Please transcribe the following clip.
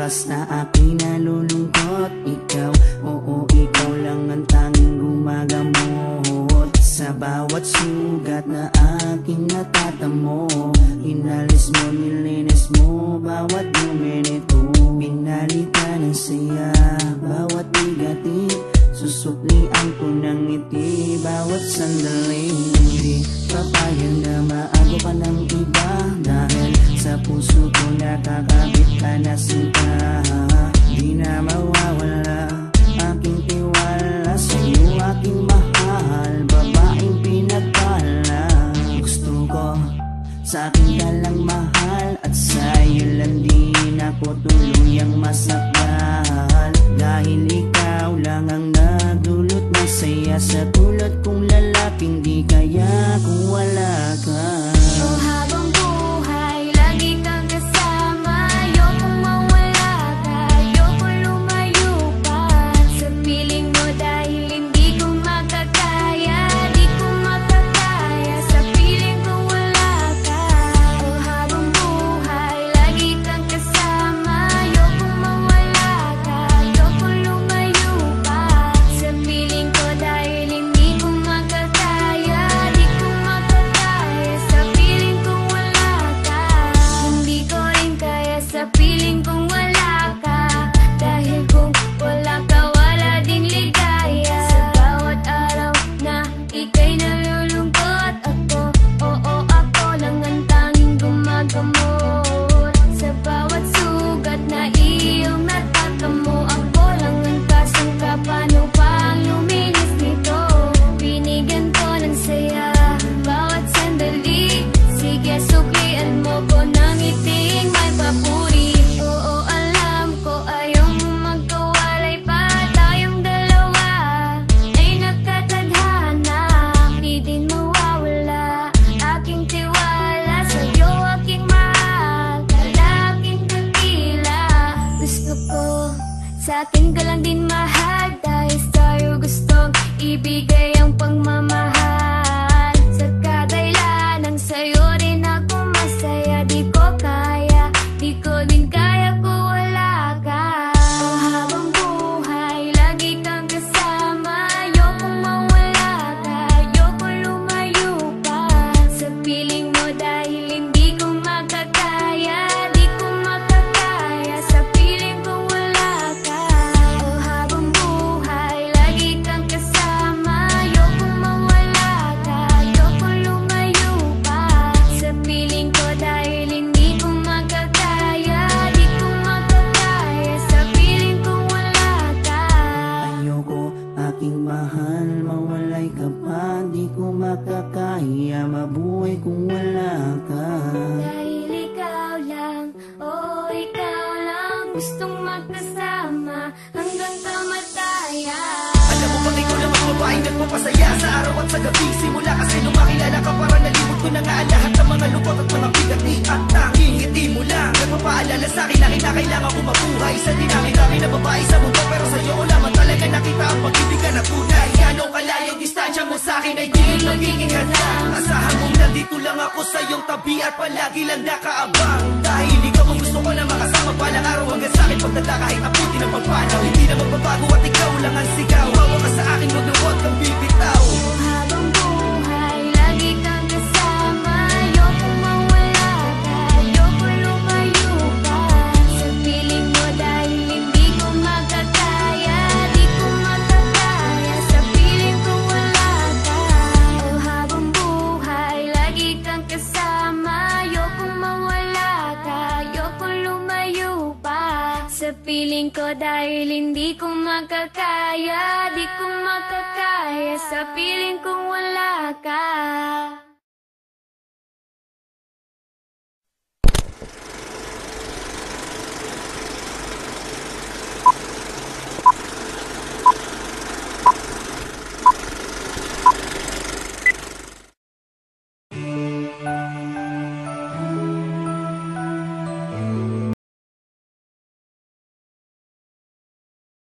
oras na aking nalulungkot. Ikaw, oo, ikaw lang ang tanging gumagamot sa bawat sugat na aking natatamo. Inalis mo, nilinis mo bawat minute. Pinalitan ng saya bawat bigatin. Susuklian ko ng ngiti bawat sandali. Hindi papayag na maago ka ng iba, dahil sa puso ko nakakabit ka na sinta. Di na mawawala aking tiwala sa'yo, aking mahal, babaeng pinagpala. Gusto ko sa akin ka lang mahal, at sa'yo lang din ako tuluyang masakal. Dahil ikaw lang ang nagdulot ng saya sa tulad kong lalaping di kaya kung wala ka. Oh, habang buhay, lagi kang kasama. Ayokong mawala ka, ayokong lumayo pa sa piling mo, dahil hindi ko makakaya, di ko makakaya sa piling ko wala ka. Oh, habang buhay, lagi kang kasama. Ayokong mawala ka, ayokong lumayo pa sa piling ko, dahil hindi ko makakaya, di ko makakaya sa piling kong wala ka. Hindi ko rin kaya sa piling kong wala ka, dahil kung wala ka, wala ding ligaya. Sa bawat araw na ika'y nalulungkot, ako, oo, ako lang ang tanging gumagamot sa bawat sugat na iyong natatamo. Ako lang ang kasangka, paano pang luminis nito? Binigyan ko ng saya bawat sandali. Sige, suklian mo ko ng iting may papuri. Oo, alam ko ayaw mo magkawalay pa, tayong dalawa ay nagkatadhana. Di din mawawala aking tiwala sa'yo, aking mahal, lalaking dakila. Gusto ko sa akin ka lang din mahal, dahil sa'yo gustong ibigay ang pagmamahal. Sa kadailan ng sa'yo rin ako masaya. Di ko kaya, di ko din kaya kung wala ka. Oh, habang buhay, lagi kang kasama. Ayokong mawala ka, ayokong lumayo pa sa piling mo, dahil hindi ko makakaya, di ko makakaya sa piling ko wala ka. Oh, habang buhay, lagi kang kasama. Ayokong mawala ka, ayokong lumayo pa sa piling ko, dahil hindi ko makakaya, di ko makakaya sa piling ko wala ka. Ayoko, aking mahal, mawalay ka pa. Di ko makakaya mabuhay kung wala ka. Dahil ikaw lang, oh ikaw lang, gustong magkasama hanggang kamatayan. Alam mo bang ikaw lang ang babaeng nagpapasaya sa araw at sa gabi? Simula kasi nung makilala ka, para nalimot ko na nga ang lahat ng mga lungkot at mga bigat ni at tanging ngiti mo lang nagpapaalala sa'kin na kinakailangan ko mabuhay sa dinami-dami na babae sa mundo. Pero sa'yo ko lamang talaga nakita ang pag-ibig ka na tunay. Gano'ng kalayong distansya mo sa'kin ay di magiging handa. Asahan mong nandito lang ako sa iyong tabi at palagi lang nakaabang, dahil ikaw ang gusto ko na makasama balang araw hanggang sa'kin pagdala kahit abutin ang pagpanaw. Hindi na magbabago at ikaw lang ang sigaw. Hawa ka sa akin, wag na huwag kang bibitaw. Oh, habang buhay, lagi kang kasama. Ayokong mawala ka, ayokong lumayo pa sa piling mo, dahil hindi ko makakaya, di ko makakaya sa piling ko wala ka. Oh, habang buhay, lagi kang kasama. Ayokong mawala ka, ayokong lumayo pa sa piling ko, dahil hindi ko makakaya, di ko makakaya sa piling kong wala